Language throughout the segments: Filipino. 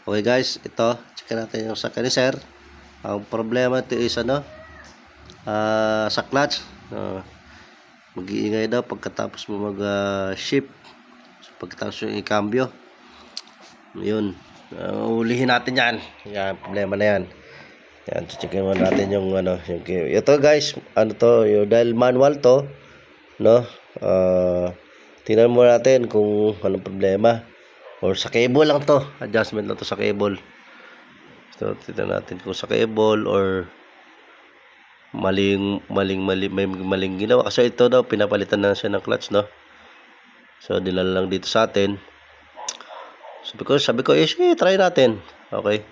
Okay guys, ito, check natin yung sakyan ni sir. Ang problema ito is sa clutch. Mag-iingay daw pagkatapos mo mag-shift. Pagkatapos yung ikambyo. Yun. Ulihin natin yan. Yan, problema na yan. Yan, checkin mo natin yung ito guys, dahil manual to, no? Tingnan mo natin kung anong problema. Or sa cable lang to, adjustment lang to sa cable. So, tignan natin kung sa cable or may maling ginawa. Kasi ito daw, pinapalitan na siya ng clutch, no? So, dinala lang dito sa atin. Sabi ko, try natin. Okay.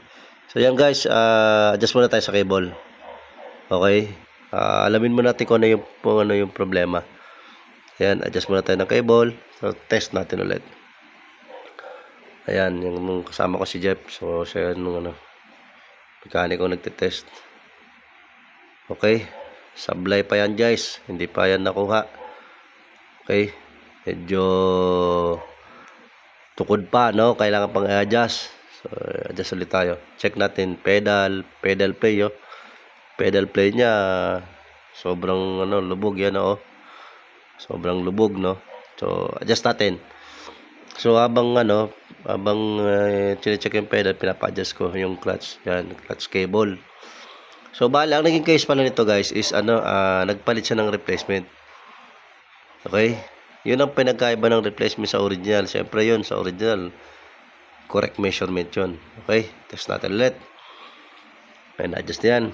So, yan guys, adjust muna tayo sa cable. Okay. Alamin muna natin kung ano yung problema. Ayan, adjust muna tayo ng cable. So, test natin ulit. Ayan, yung kasama ko si Jeff. So, siya yung mekaniko nagtitest. Okay. Sablay pa yan guys. Hindi pa yan nakuha. Okay. Medyo tukod pa, no? Kailangan pang i-adjust. So, adjust ulit tayo. Check natin. Pedal play, yo. Pedal play niya, sobrang lubog yan, oh. Sobrang lubog, no? So, adjust natin. So, habang chine-check yung pedal, pinapa-adjust ko yung clutch. Yan, clutch cable. So, ang naging case pala nito guys is nagpalit siya ng replacement. Okay? Yun ang pinagkaiba ng replacement sa original. Siyempre yun, sa original, correct measurement yun. Okay? Test natin ulit. Ayan, adjust yan.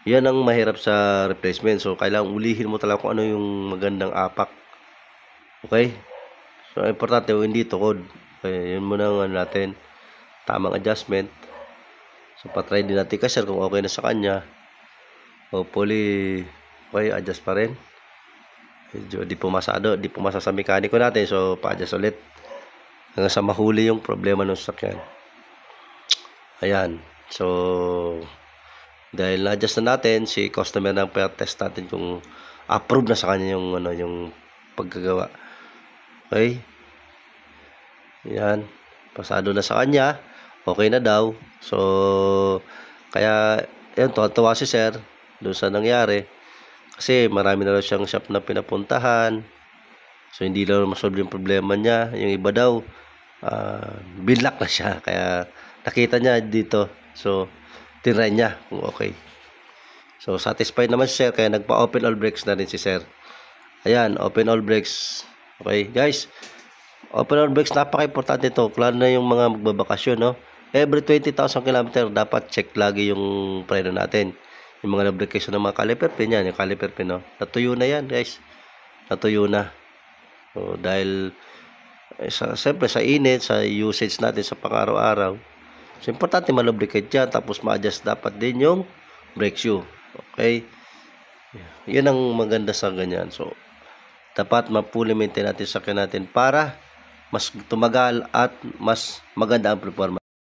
Yan ang mahirap sa replacement. So, kailangan ulihin mo talaga kung ano yung magandang apak. Okay? So, importante hindi tukod. Okay, yun muna natin. Tamang adjustment. So, patry din natin kasi kung okay na sa kanya. Hopefully, okay, adjust pa rin. Medyo di pumasa sa mekaniko natin. So, pa-adjust ulit. Hanggang sa mahuli yung problema ng sasakyan. Ayan. So, dahil na-adjust na natin, si customer na pa-test natin kung approve na sa kanya yung pagkagawa. Okay? Yan. Pasado na sa kanya. Okay na daw. So, kaya, yan, tuwa si sir doon sa nangyari. Kasi marami na daw siyang shop na pinapuntahan. So, hindi daw masolve yung problema niya. Yung iba daw, binlock na siya. Kaya, nakita niya dito. So, tinry niya kung okay. So, satisfied naman si sir. Kaya, nagpa-open all brakes na rin si sir. Ayan, open all brakes. Okay, guys. Open all brakes, napaka-importante ito. Klaro na yung mga magbabakasyon, no? Every 20,000 km, dapat check lagi yung preno natin. Yung mga lubrication ng mga caliper pin yan. Yung caliper pin, no? Natuyo na yan, guys. Natuyo na. So, dahil, siyempre, sa init, sa usage natin sa pang-araw-araw, so, importante malubricate yan. Tapos, ma-adjust dapat din yung brake shoe. Okay? Yan ang maganda sa ganyan. So, dapat ma-fully maintain natin sa sakyan natin para mas tumagal at mas maganda ang performance.